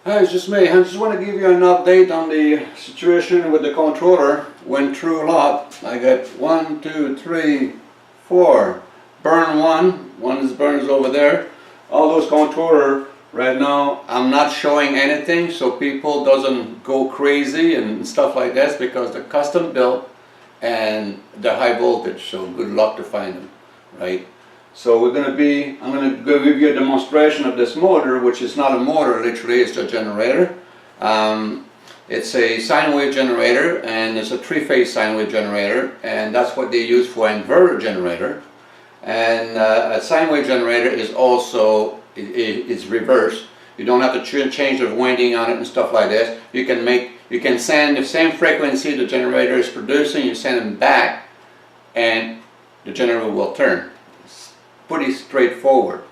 Hi, it's just me. I just want to give you an update on the situation with the controller. Went through a lot. I got 1, 2, 3, 4. Burn one is burns over there. All those controller right now, I'm not showing anything so people doesn't go crazy and stuff like this because they're custom built and they're high voltage. So good luck to find them, right? So I'm going to give you a demonstration of this motor, which is not a motor, literally, it's a generator. It's a sine wave generator, and it's a three-phase sine wave generator, and that's what they use for inverter generator. And a sine wave generator is also, it's reverse. You don't have to change the winding on it and stuff like this. You can send the same frequency the generator is producing, you send them back, and the generator will turn. Pretty straightforward.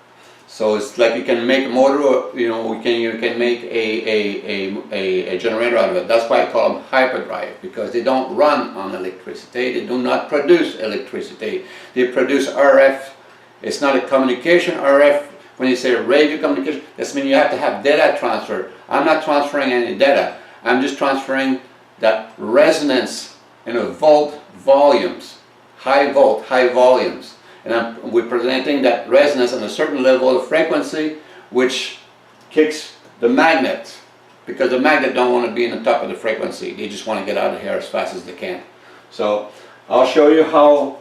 So it's like you can make a motor, you know, you can make a generator out of it. That's why I call them hyperdrive, because they don't run on electricity. They do not produce electricity. They produce RF. It's not a communication. RF, when you say radio communication, that means you have to have data transfer. I'm not transferring any data. I'm just transferring that resonance in a volt volumes, high volt, high volumes. And we're presenting that resonance on a certain level of frequency, which kicks the magnet, because the magnet don't want to be in the top of the frequency. They just want to get out of here as fast as they can. So I'll show you how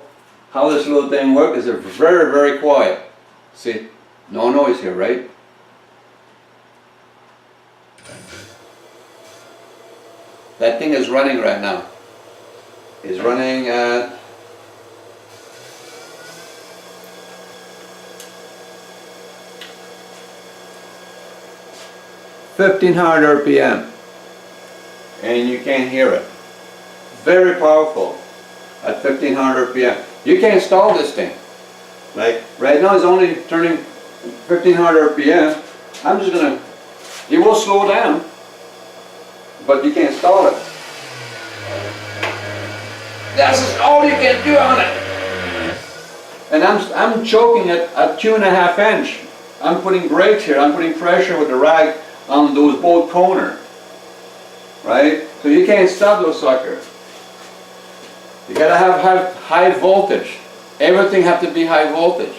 this little thing works. It's very, very quiet. See, no noise here, right? That thing is running right now. It's running at 1500 RPM, and you can't hear it. Very powerful at 1500 RPM. You can install this thing. Like right now, it's only turning 1500 RPM. I'm just gonna. It will slow down, but you can install it. That's all you can do on it. And I'm choking it at 2.5 inch. I'm putting brakes here. I'm putting pressure with the rag on those both corners, right? So you can't stop those suckers. You gotta have high voltage. Everything have to be high voltage.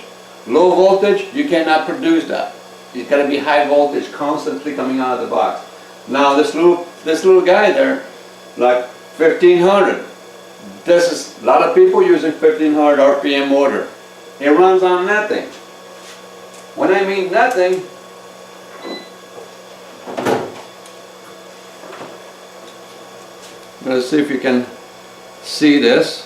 Low voltage, you cannot produce that. It's gotta be high voltage, constantly coming out of the box. Now this little guy there, like 1500. This is a lot of people using 1500 RPM motor. It runs on nothing. When I mean nothing, let's see if you can see this.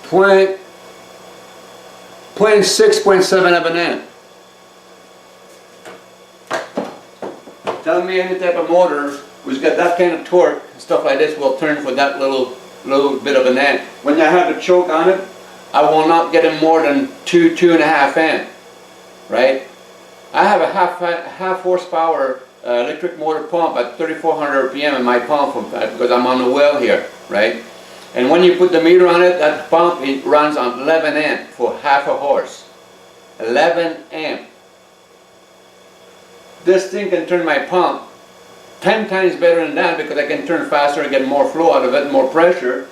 0.6.7 of an amp. Tell me any type of motor who's got that kind of torque, stuff like this, will turn for that little bit of an amp. When I have the choke on it, I will not get it more than 2.5 amp, right? I have a half horsepower electric motor pump at 3400 RPM in my pump because I'm on the well here, right? And when you put the meter on it, that pump, it runs on 11 amp for half a horse. 11 amp. This thing can turn my pump 10 times better than that because I can turn faster and get more flow out of it, more pressure,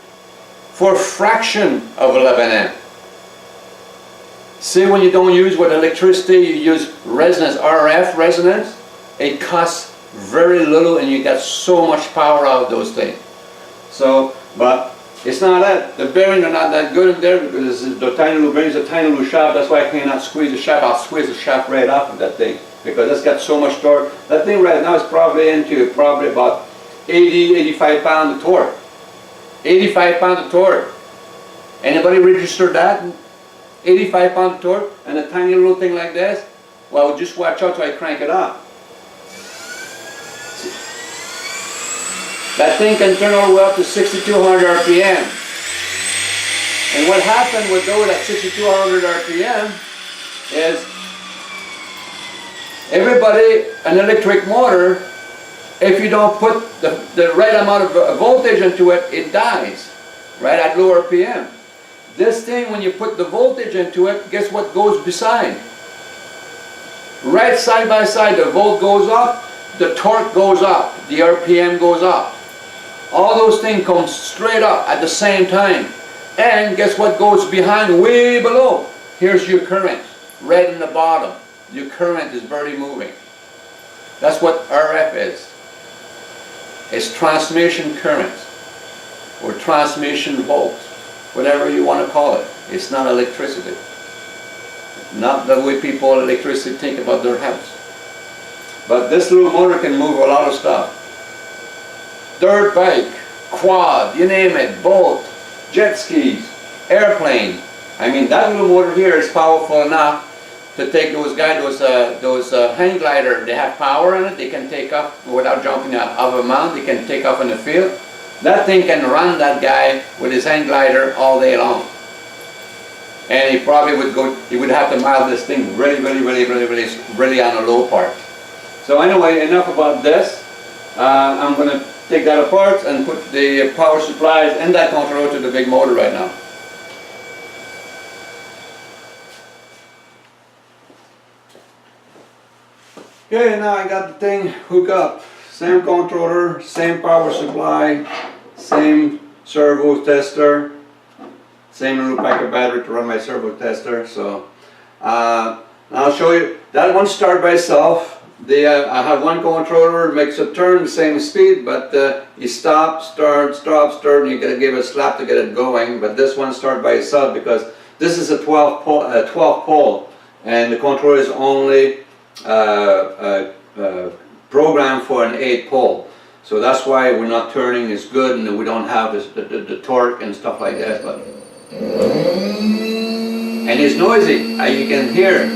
for a fraction of 11 amp. See, when you don't use with electricity, you use resonance, RF resonance, it costs very little and you get so much power out of those things. So, but it's not that. The bearings are not that good in there because the tiny little bearings, a tiny little shaft. That's why I cannot squeeze the shaft. I'll squeeze the shaft right off of that thing because it's got so much torque. That thing right now is probably into about 85 pounds of torque. 85 pounds of torque. Anybody register that? 85 pounds of torque and a tiny little thing like this? Well, just watch out till I crank it up. That thing can turn all the way up to 6200 RPM. And what happened with those at 6200 RPM is everybody, an electric motor, if you don't put the right amount of voltage into it, it dies right at low RPM. This thing, when you put the voltage into it, guess what goes beside? right side by side, the volt goes up, the torque goes up, the RPM goes up. All those things come straight up at the same time. And guess what goes behind, way below? Here's your current, red in the bottom. Your current is very moving. That's what RF is. It's transmission current, or transmission volts, whatever you want to call it. It's not electricity. Not the way people electricity think about their house. But this little motor can move a lot of stuff. Dirt bike, quad, you name it, boat, jet skis, airplane. I mean, that little motor here is powerful enough to take those guys, those hang glider. They have power in it. They can take off without jumping out of a mount. They can take off in the field. That thing can run that guy with his hang glider all day long. And he probably would go. He would have to mount this thing really on a low part. So anyway, enough about this. I'm going to take that apart and put the power supplies and that controller to the big motor right now. Okay, now I got the thing hooked up. Same controller, same power supply, same servo tester, same little pack of battery to run my servo tester. So I'll show you. That one starts by itself. I have one controller, makes a turn the same speed, but you stop, start, and you gotta give it a slap to get it going. But this one starts by itself because this is a 12 pole, and the controller is only programmed for an 8 pole. So that's why we're not turning as good, and we don't have the torque and stuff like that. But and it's noisy. You can hear.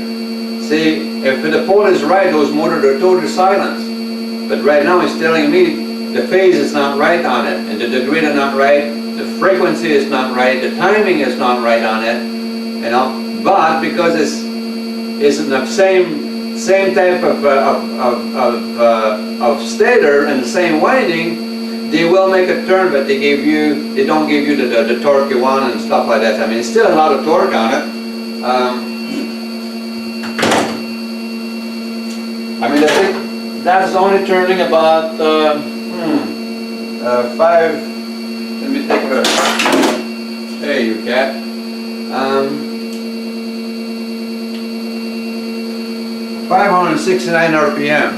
See, if the pole is right, those motors are totally silent. But right now it's telling me the phase is not right on it, and the degree is not right, the frequency is not right, the timing is not right on it, you know. But because it's in the same type of stator and the same winding, they will make a turn, but they don't give you the torque you want and stuff like that. I mean, it's still a lot of torque on it. I mean, I think that's only turning about 5. Let me take a. Hey, you cat. 569 RPM.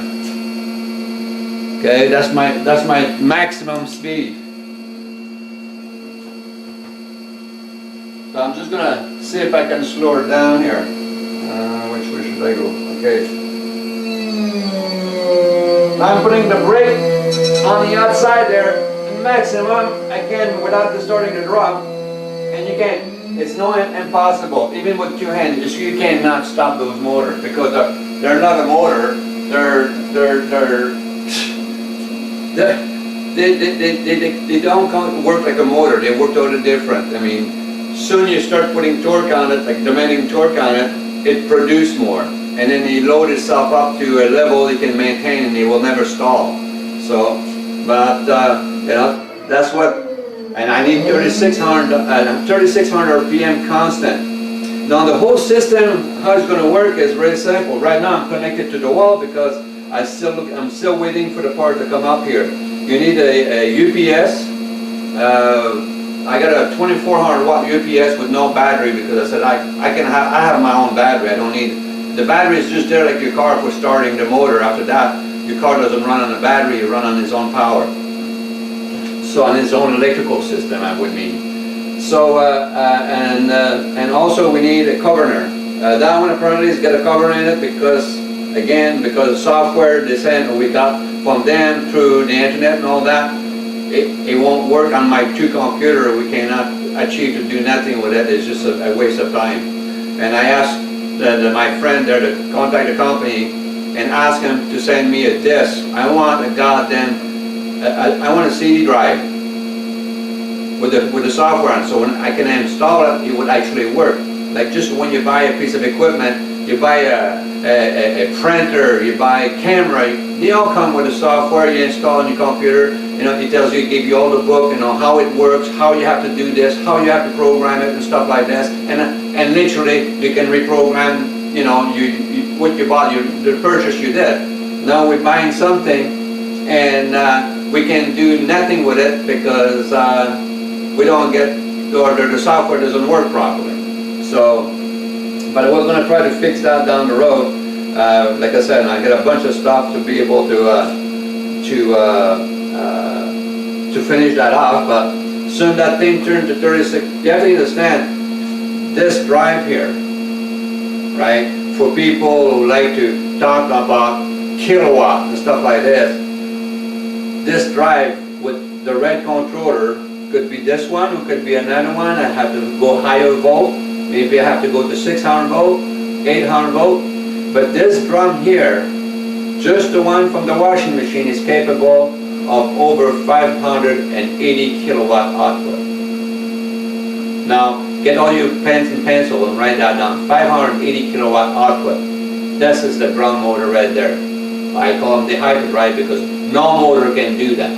Okay, that's my maximum speed. So I'm just gonna see if I can slow it down here. Which way should I go? Okay. I'm putting the brake on the outside there, maximum, again, without distorting the drum, and you can't. It's impossible. Even with 2 hands, you cannot stop those motors because they're not a motor. They don't work like a motor. They work totally different. I mean, soon you start putting torque on it, like demanding torque on it, it produces more. And then he load itself up to a level he can maintain, and he will never stall. So, but you know, that's what. And I need 3600 RPM constant. Now the whole system, how it's going to work is really simple. Right now I'm connected to the wall because I'm still waiting for the part to come up here. You need a UPS. I got a 2400 watt UPS with no battery because I said I have my own battery. I don't need. The battery is just there like your car for starting the motor. After that, your car doesn't run on a battery, you run on its own power. So on its own electrical system, I would mean. So, and also we need a governor. That one apparently has got a governor in it because, again, because of software they send, we got from them through the internet and all that, it won't work on my 2 computer. We cannot achieve to do nothing with it. It's just a waste of time. And I asked my friend there to contact the company and ask him to send me a disc. I want a goddamn, I want a CD drive with the software on, so when I can install it, it would actually work. Like just when you buy a piece of equipment, you buy a printer, you buy a camera, they all come with the software you install on your computer. You know, it tells you, it gives you all the book, you know, how it works, how you have to do this, how you have to program it and stuff like this. And literally, you can reprogram you know, what you bought, the purchase you did. Now we're buying something and we can do nothing with it because we don't get, or the software doesn't work properly. So, but we're going to try to fix that down the road. Like I said, I get a bunch of stuff to be able to finish that off, but soon that thing turned to 36. You have to understand, this drive here, right, for people who like to talk about kilowatts and stuff like this drive with the red controller could be this one, or could be another one. I have to go higher volt, maybe I have to go to 600 volt, 800 volt, but this drum here, just the one from the washing machine, is capable of over 580 kilowatt output. Now, get all your pens and pencil and write that down. 580 kilowatt output. This is the drum motor right there. I call them the hyperdrive because no motor can do that.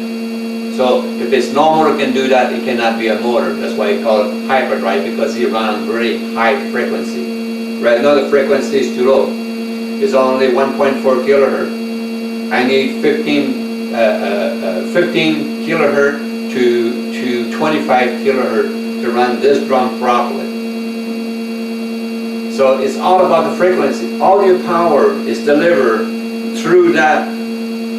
So if it's no motor can do that, it cannot be a motor. That's why I call it hyperdrive, because it runs very high frequency. Right now the frequency is too low. It's only 1.4 kilohertz. I need 15 kilohertz to 25 kilohertz to run this drum properly. So it's all about the frequency. All your power is delivered through that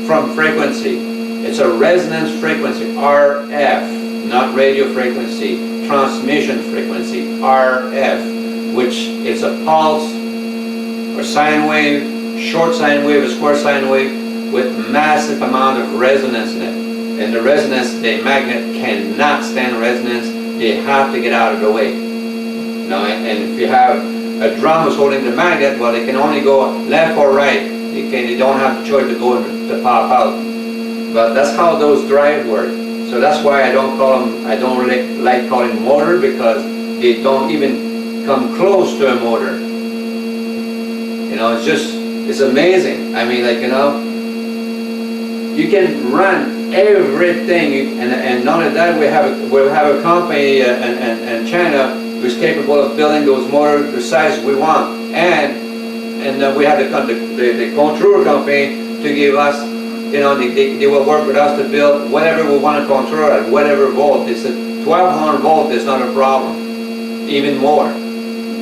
from frequency. It's a resonance frequency, RF, not radio frequency, transmission frequency, RF, which is a pulse or sine wave, short sine wave, a square sine wave, with massive amount of resonance in it. And the resonance, the magnet cannot stand resonance. They have to get out of the way. You know, and if you have a drum that's holding the magnet, well, they can only go left or right. They don't have the choice to go to pop out. But that's how those drives work. So that's why I don't call them, I don't really like calling motor, because they don't even come close to a motor. You know, it's amazing. I mean, like, you know, you can run everything, and not only that, we have a company in China who's capable of building those motors the size we want, and we have the controller company to give us, you know, they will work with us to build whatever we want to control at whatever volt. It's a 1200 volt is not a problem, even more.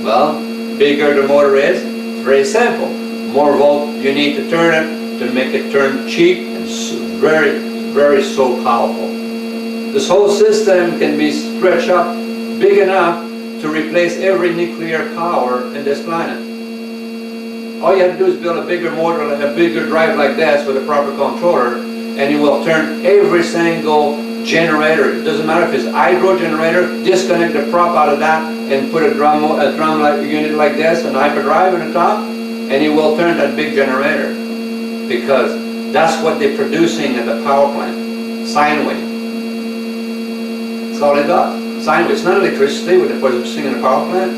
Well, bigger the motor is, it's very simple. More volt you need to turn it to make it turn cheap and very so powerful. This whole system can be stretched up big enough to replace every nuclear power in this planet. All you have to do is build a bigger motor, a bigger drive like this with a proper controller, and you will turn every single generator. It doesn't matter if it's a hydro generator, disconnect the prop out of that and put a drum unit like this, an hyperdrive on the top, and it will turn that big generator, because that's what they're producing at the power plant, sine wave. That's all it does, sine wave. It's not electricity what they're producing in the power plant.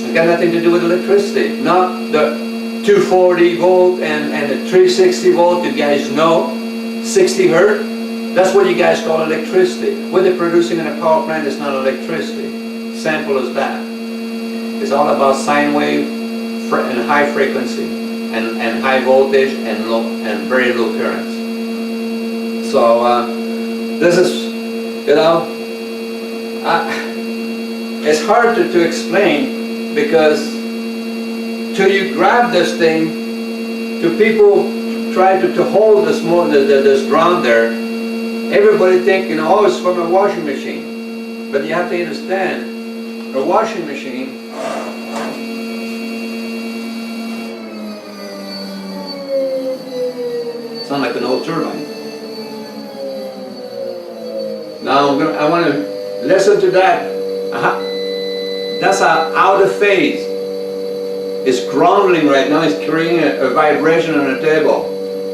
It's got nothing to do with electricity, not the 240 volt and the 360 volt, you guys know, 60 hertz. That's what you guys call electricity. What they're producing in a power plant is not electricity. Simple as that. It's all about sine wave and high frequency and high voltage and low and very low currents. So this is, you know, it's hard to explain, because till you grab this thing, to people try to hold this this drum there, everybody think, you know, oh, it's from a washing machine. But you have to understand, a washing machine sounds like an old turbine. Now I want to listen to that. That's out of phase. It's grounding right now. It's creating a vibration on the table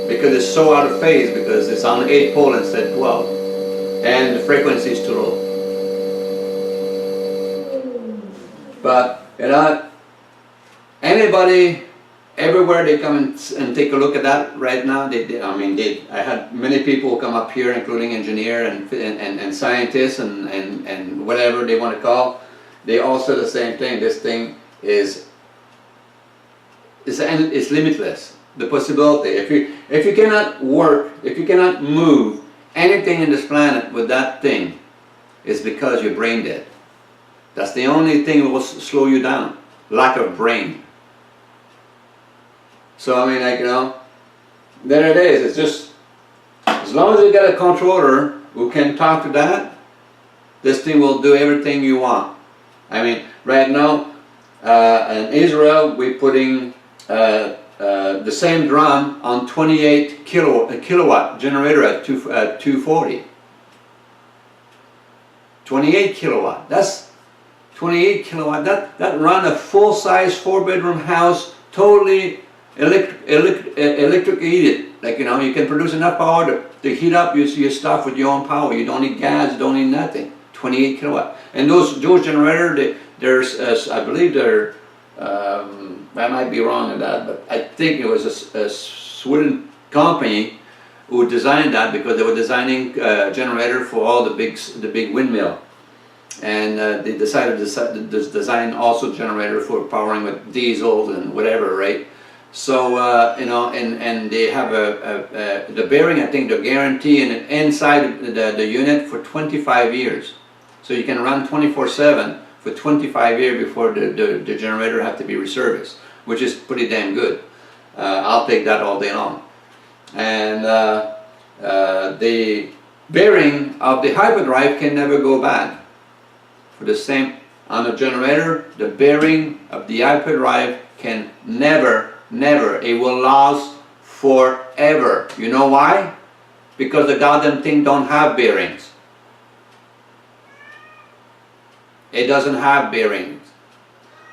because it's so out of phase, because it's on 8 pole instead of 12, and the frequency is too low. But you know, anybody, everywhere they come and take a look at that right now. I had many people come up here, including engineers and scientists and whatever they want to call. They all said the same thing. This thing is it's limitless. The possibility. If you cannot work, if you cannot move anything in this planet with that thing, it's because you're brain dead. That's the only thing that will slow you down. Lack of brain. So I mean, like, you know, there it is. It's just, as long as you got a controller who can talk to that, this thing will do everything you want. I mean, right now in Israel, we're putting the same drum on 28 kilowatt generator at 240. 28 kilowatt. That's 28 kilowatt. That run a full-size 4-bedroom house, totally electric heated. Like, you know, you can produce enough power to heat up your stuff with your own power. You don't need gas. You don't need nothing. 28 kilowatt. And those generators, there's I believe they're. I might be wrong on that, but I think it was a Sweden company who designed that, because they were designing a generator for all the big windmill, and they decided to design also generator for powering with diesels and whatever, right? So you know, and they have the bearing. I think they're guaranteeing inside the unit for 25 years, so you can run 24/7. For 25 years before the generator have to be reserviced, which is pretty damn good. I'll take that all day long. And the bearing of the hyperdrive can never go bad. For the same, on the generator, the bearing of the hyperdrive can never, it will last forever. You know why? Because the goddamn thing don't have bearings. It doesn't have bearings.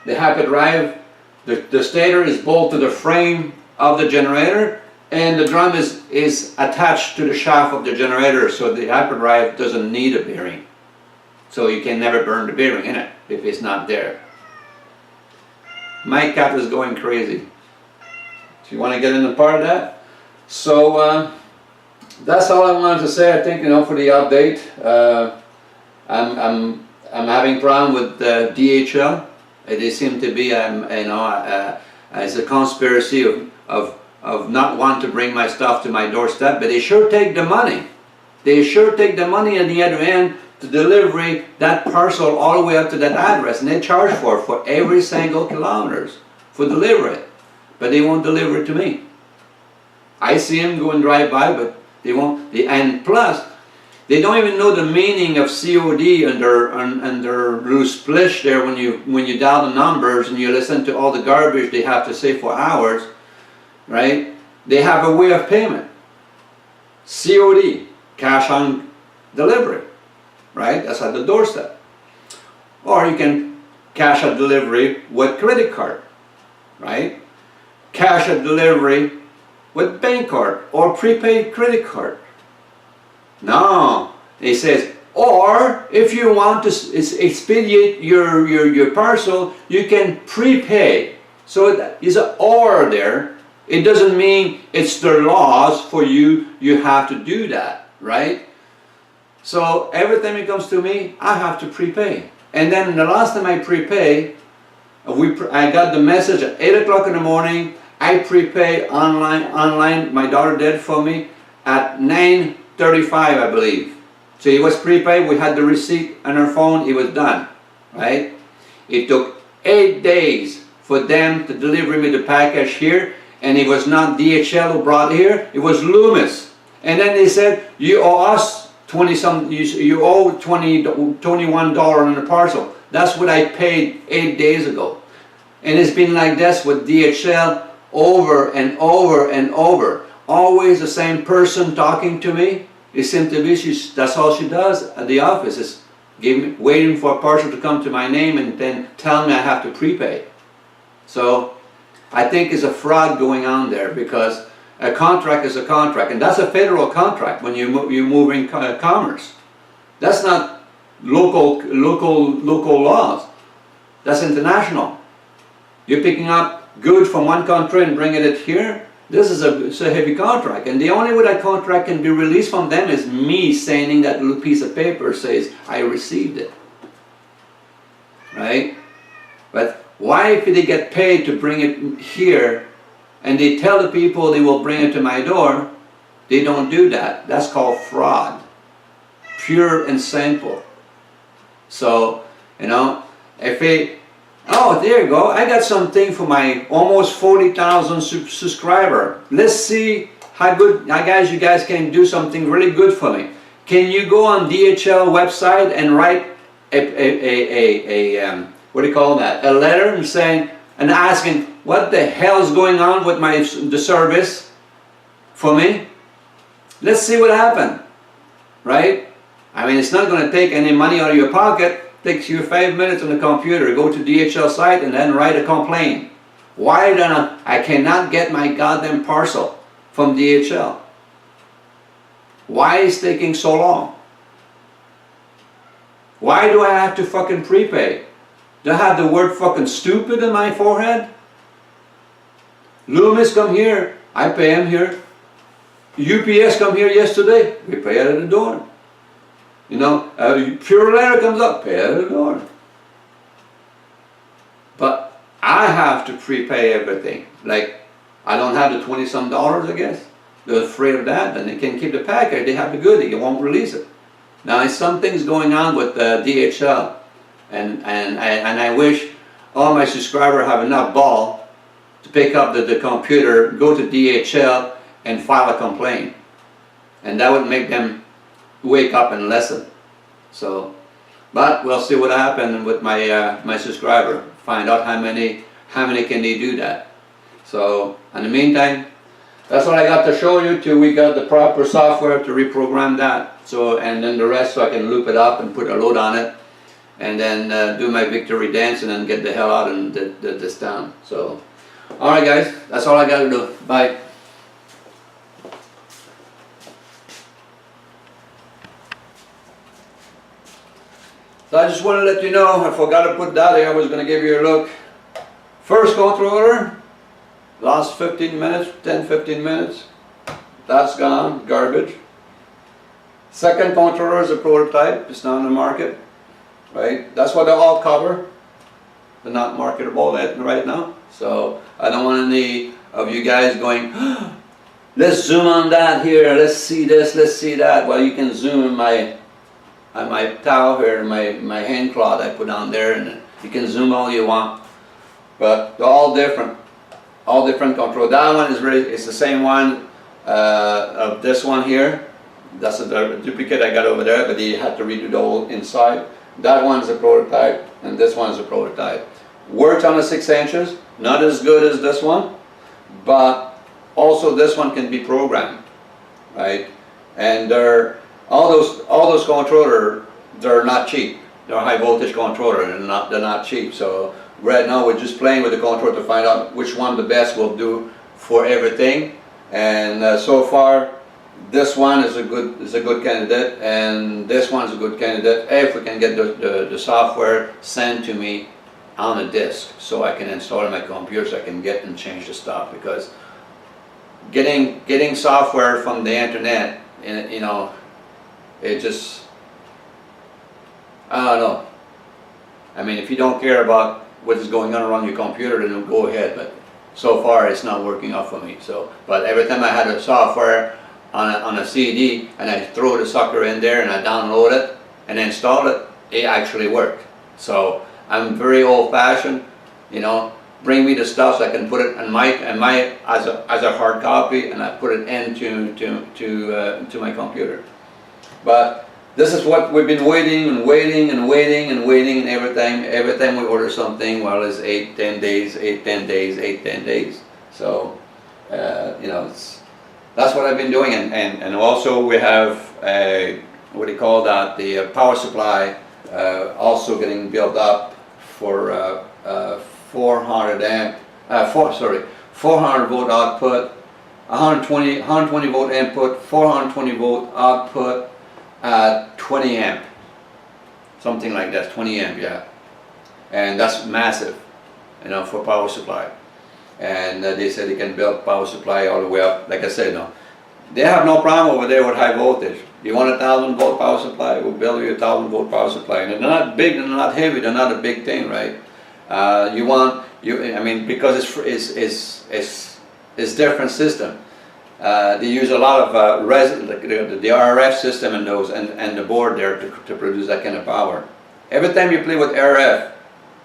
The hyperdrive, the stator is bolted to the frame of the generator, and the drum is attached to the shaft of the generator, so the hyperdrive doesn't need a bearing. So you can never burn the bearing in it if it's not there. My cat is going crazy. Do you want to get into part of that? So that's all I wanted to say. I think, you know, for the update. I'm having problem with DHL. They seem to be, you know, it's a conspiracy of not wanting to bring my stuff to my doorstep, but they sure take the money. They sure take the money at the other end to deliver that parcel all the way up to that address, and they charge for every single kilometers for delivery, but they won't deliver it to me. I see them go and drive by, but they won't. And plus, they don't even know the meaning of COD and their little splish there when you dial the numbers and you listen to all the garbage they have to say for hours, right? They have a way of payment. COD, cash on delivery, right? That's at the doorstep. Or you can cash on delivery with credit card, right? Cash on delivery with bank card or prepaid credit card. No, it says, or if you want to expedite your parcel, you can prepay. So there's an or there. It doesn't mean it's their laws for you have to do that, right? So every time it comes to me, I have to prepay. And then the last time I prepay, I got the message at 8 o'clock in the morning. I prepay online. My daughter did it for me at 9:35, I believe. So it was prepaid. We had the receipt on our phone. It was done, right? It took 8 days for them to deliver me the package here, and it was not DHL who brought it here. It was Loomis. And then they said, you owe us you owe $21 on the parcel. That's what I paid 8 days ago. And it's been like this with DHL over and over and over. Always the same person talking to me. It seems to be that's all she does at the office, is waiting for a parcel to come to my name and then tell me I have to prepay. So I think there's a fraud going on there, because a contract is a contract, and that's a federal contract when you're moving commerce. That's not local laws. That's international. You're picking up goods from one country and bringing it here. This is a heavy contract, and the only way that contract can be released from them is me signing that little piece of paper says I received it, right? But Why, if they get paid to bring it here, and they tell the people they will bring it to my door, they don't do that? That's called fraud. Pure and simple. So, you know, if they, oh, there you go, I got something for my almost 40,000 subscriber. Let's see how guys, you guys can do something really good for me. Can you go on DHL website and write what do you call that? A letter and saying, and asking, what the hell is going on with the service for me? Let's see what happened, right? I mean, it's not going to take any money out of your pocket. It takes you 5 minutes on the computer. Go to DHL site and then write a complaint. Why don't I cannot get my goddamn parcel from DHL? Why is it taking so long? Why do I have to fucking prepay? Do I have the word fucking stupid in my forehead? Loomis come here, I pay him here. UPS come here yesterday, we pay it at the door. You know, Pure Letter comes up, pay it at the door. But I have to prepay everything. Like, I don't have the 20-some dollars, I guess. They're afraid of that, then they can keep the package, they have the goodie, you won't release it. Now, something's going on with DHL, and I wish all my subscribers have enough ball to pick up the computer, go to DHL, and file a complaint. And that would make them wake up and listen. So, but we'll see what happens with my my subscriber. Find out how many can they do that. So, in the meantime, that's what I got to show you till we got the proper software to reprogram that. So, and then the rest, so I can loop it up and put a load on it, and then do my victory dance and then get the hell out and this down. So, all right, guys, that's all I got to do. Bye. So I just want to let you know, I forgot to put that here. I was going to give you a look. First controller, last 15 minutes, 10-15 minutes, that's gone, garbage. Second controller is a prototype, it's not on the market, right? That's what they all cover. They're not marketable right now. So I don't want any of you guys going, let's zoom on that here, let's see this, let's see that. Well, you can zoom on my towel here, my hand cloth I put on there, and you can zoom all you want. But they're all different control. That one is really, it's the same one of this one here. That's a duplicate I got over there, but you had to redo the whole inside. That one's a prototype, and this one's a prototype. Works on the 6 inches, not as good as this one, but also this one can be programmed, right? And all those controllers, they're not cheap. They're high voltage controller, and they're not cheap. So right now we're just playing with the controller to find out which one the best will do for everything. And so far, this one is a good candidate, and this one's a good candidate if we can get the software sent to me on a disk, so I can install it on my computer, so I can get and change the stuff. Because getting software from the internet, you know, it just, I don't know. I mean, if you don't care about what is going on around your computer, then go ahead. But so far, it's not working out for me. So, but every time I had a software on a CD and I throw the sucker in there and I download it and install it, it actually worked. So I'm very old-fashioned. You know, bring me the stuff so I can put it on my as a hard copy, and I put it into my computer. But this is what we've been waiting and waiting and waiting and waiting, and every time we order something, well, it's 8-10 days, 8-10 days, 8-10 days. So you know, that's what I've been doing. And also we have what do you call that, the power supply also getting built up for 400 volt output, 120 volt input, 420 volt output at 20 amp, something like that, 20 amp, yeah. And that's massive, you know, for power supply. And they said they can build power supply all the way up. Like I said, no, they have no problem over there with high voltage. You want a 1000 volt power supply, we'll build you a 1000 volt power supply. And they're not big, they're not heavy, they're not a big thing, right? I mean, because it's different system. They use a lot of the RF system and those and the board there to produce that kind of power. Every time you play with RF,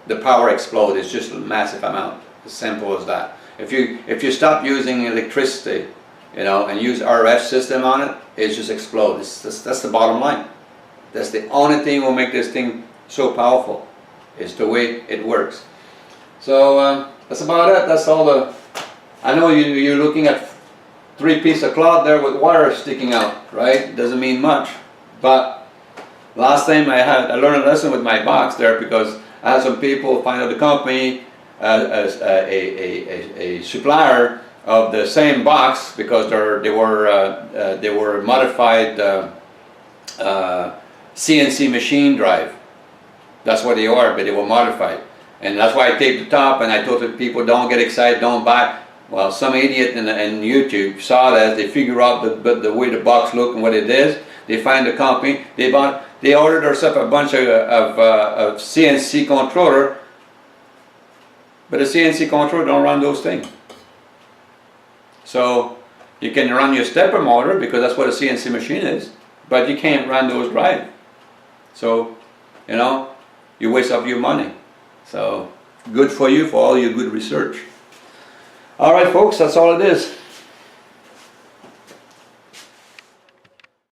the power explodes. It's just a massive amount. As simple as that. If you stop using electricity, you know, and use RF system on it, it just explodes. That's the bottom line. That's the only thing will make this thing so powerful. It's the way it works. So that's about it. That's all the. I know you're looking at 3 pieces of cloth there with wire sticking out, right? Doesn't mean much, but last time I learned a lesson with my box there, because I had some people find out the company as a supplier of the same box, because they were modified CNC machine drive. That's what they are, but they were modified, and that's why I taped the top. And I told the people, don't get excited, don't buy. Well, some idiot in YouTube saw that, they figure out the way the box looked and what it is. They find the company, they ordered themselves a bunch of CNC controller, but the CNC controller don't run those things. So you can run your stepper motor, because that's what a CNC machine is, but you can't run those drive. So, you know, you waste up your money. So good for you for all your good research. All right, folks, that's all it is.